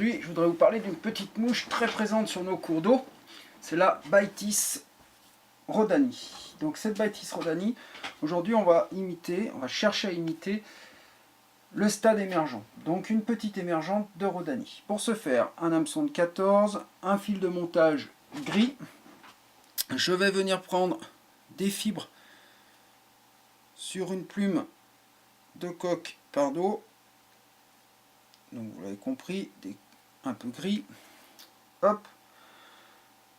aujourd'hui, je voudrais vous parler d'une petite mouche très présente sur nos cours d'eau. C'est la Baetis rhodani. Donc cette Baetis rhodani, aujourd'hui on va chercher à imiter le stade émergent. Donc une petite émergente de rhodani. Pour ce faire, un hameçon de 14, un fil de montage gris. Je vais venir prendre des fibres sur une plume de coque Cardo. Donc vous l'avez compris, un peu gris. Hop,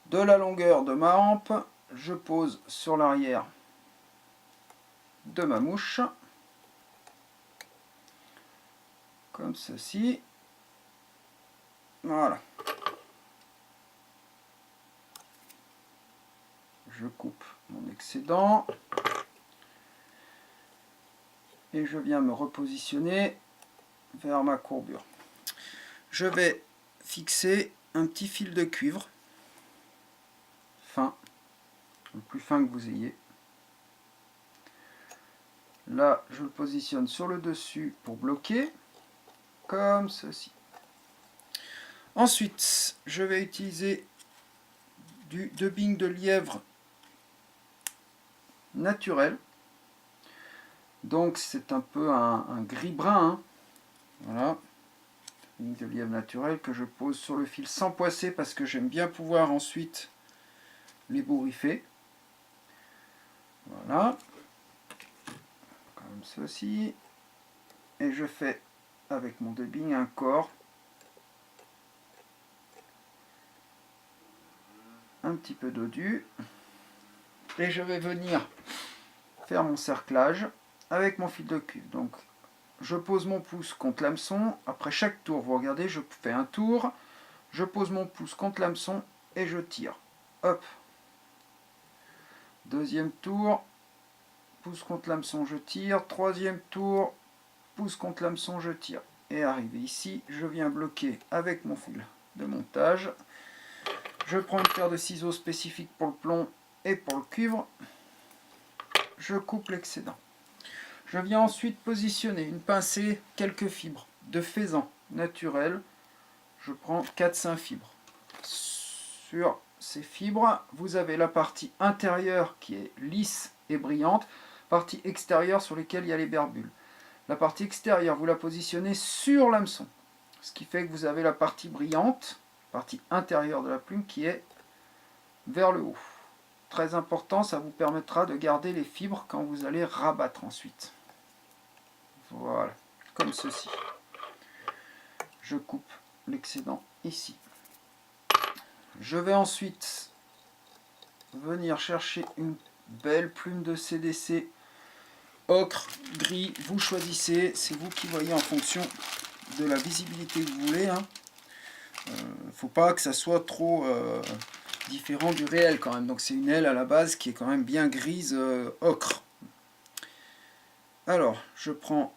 de la longueur de ma hampe, je pose sur l'arrière de ma mouche, comme ceci. Voilà. Je coupe mon excédent et je viens me repositionner vers ma courbure. Je vais fixer un petit fil de cuivre fin, le plus fin que vous ayez. Là, je le positionne sur le dessus pour bloquer, comme ceci. Ensuite, je vais utiliser du dubbing de lièvre naturel. Donc c'est un peu un gris brun. Hein. Voilà. Dubbing de lièvre naturel que je pose sur le fil sans poisser parce que j'aime bien pouvoir ensuite l'ébouriffer. Voilà. Comme ceci. Et je fais avec mon dubbing un corps. Un petit peu dodu. Et je vais venir faire mon cerclage avec mon fil de cuivre. Donc je pose mon pouce contre l'hameçon. Après chaque tour, vous regardez, je fais un tour. Je pose mon pouce contre l'hameçon et je tire. Hop. Deuxième tour. Pouce contre l'hameçon, je tire. Troisième tour. Pouce contre l'hameçon, je tire. Et arrivé ici, je viens bloquer avec mon fil de montage. Je prends une paire de ciseaux spécifiques pour le plomb et pour le cuivre. Je coupe l'excédent. Je viens ensuite positionner une pincée, quelques fibres de faisan naturel. Je prends 4-5 fibres. Sur ces fibres, vous avez la partie intérieure qui est lisse et brillante, partie extérieure sur laquelle il y a les berbules. La partie extérieure, vous la positionnez sur l'hameçon, ce qui fait que vous avez la partie brillante, partie intérieure de la plume qui est vers le haut. Très important, ça vous permettra de garder les fibres quand vous allez rabattre ensuite. Voilà, comme ceci. Je coupe l'excédent ici. Je vais ensuite venir chercher une belle plume de CDC, ocre, gris, vous choisissez, c'est vous qui voyez en fonction de la visibilité que vous voulez. Hein. Faut pas que ça soit trop différent du réel quand même. Donc c'est une aile à la base qui est quand même bien grise ocre. Alors, je prends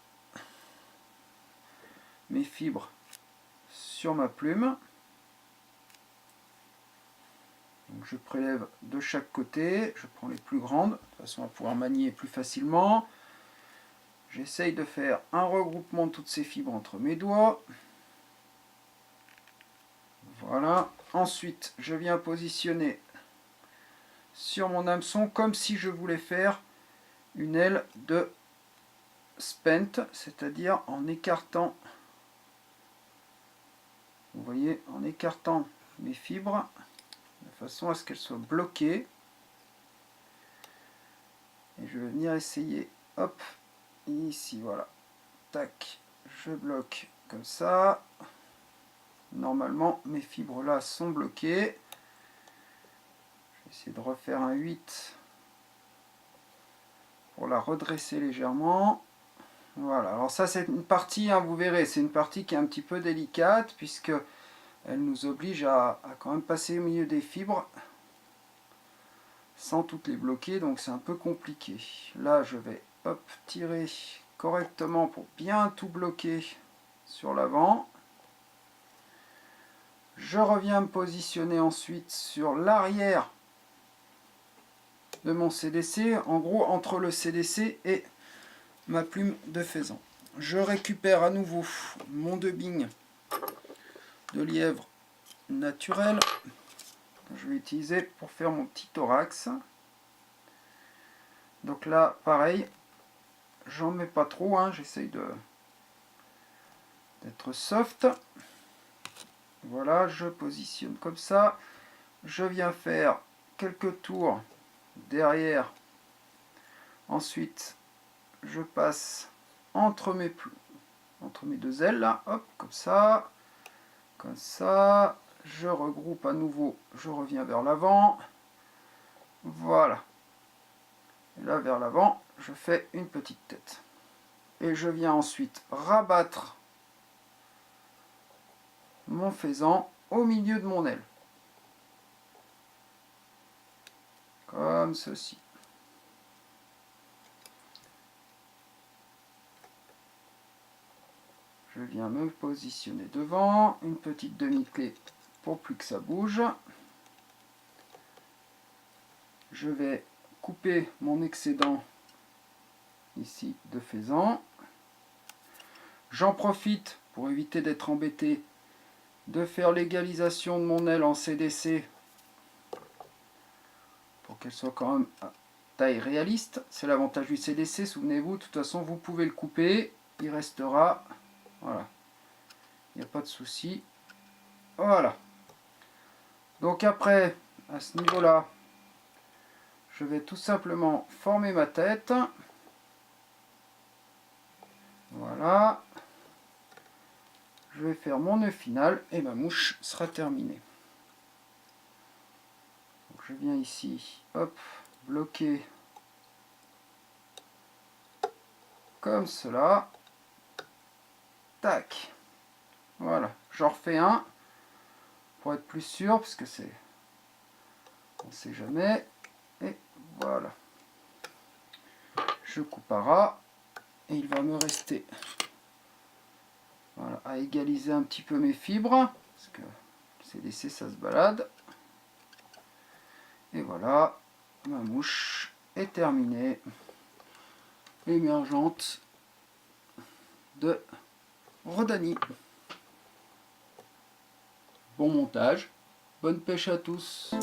mes fibres sur ma plume. Donc je prélève de chaque côté, je prends les plus grandes, de façon à pouvoir manier plus facilement. J'essaye de faire un regroupement de toutes ces fibres entre mes doigts. Voilà. Ensuite, je viens positionner sur mon hameçon comme si je voulais faire une aile de spent, c'est-à-dire en écartant, vous voyez, en écartant mes fibres de façon à ce qu'elles soient bloquées. Et je vais venir essayer, hop, ici, voilà, tac, je bloque comme ça. Normalement, mes fibres là sont bloquées. Je vais essayer de refaire un 8 pour la redresser légèrement. Voilà, alors ça c'est une partie, hein, vous verrez, c'est une partie qui est un petit peu délicate puisque elle nous oblige à quand même passer au milieu des fibres sans toutes les bloquer, donc c'est un peu compliqué. Là je vais hop, tirer correctement pour bien tout bloquer sur l'avant. Je reviens me positionner ensuite sur l'arrière de mon CDC, en gros entre le CDC et ma plume de faisan. Je récupère à nouveau mon dubbing de lièvre naturel que je vais utiliser pour faire mon petit thorax. Donc là, pareil, j'en mets pas trop, hein, j'essaye d'être soft. Voilà, je positionne comme ça. Je viens faire quelques tours derrière. Ensuite, je passe entre mes deux ailes, là, hop, comme ça. Comme ça. Je regroupe à nouveau, je reviens vers l'avant. Voilà. Et là, vers l'avant, je fais une petite tête. Et je viens ensuite rabattre mon faisan au milieu de mon aile. Comme ceci. Je viens me positionner devant, une petite demi-clé pour plus que ça bouge. Je vais couper mon excédent ici de faisan. J'en profite pour éviter d'être embêté de faire l'égalisation de mon aile en CDC pour qu'elle soit quand même à taille réaliste. C'est l'avantage du CDC, souvenez-vous, de toute façon vous pouvez le couper, il restera, voilà, il n'y a pas de souci. Voilà. Donc après, à ce niveau-là, je vais tout simplement former ma tête. Voilà. Je vais faire mon nœud final et ma mouche sera terminée. Donc je viens ici, hop, bloquer comme cela. Tac. Voilà. J'en refais un pour être plus sûr parce que c'est, on ne sait jamais. Et voilà. Je coupe à ras et il va me rester, voilà, à égaliser un petit peu mes fibres parce que c'est laissé, ça se balade. Et voilà, ma mouche est terminée, émergente de Rodani. Bon montage, bonne pêche à tous.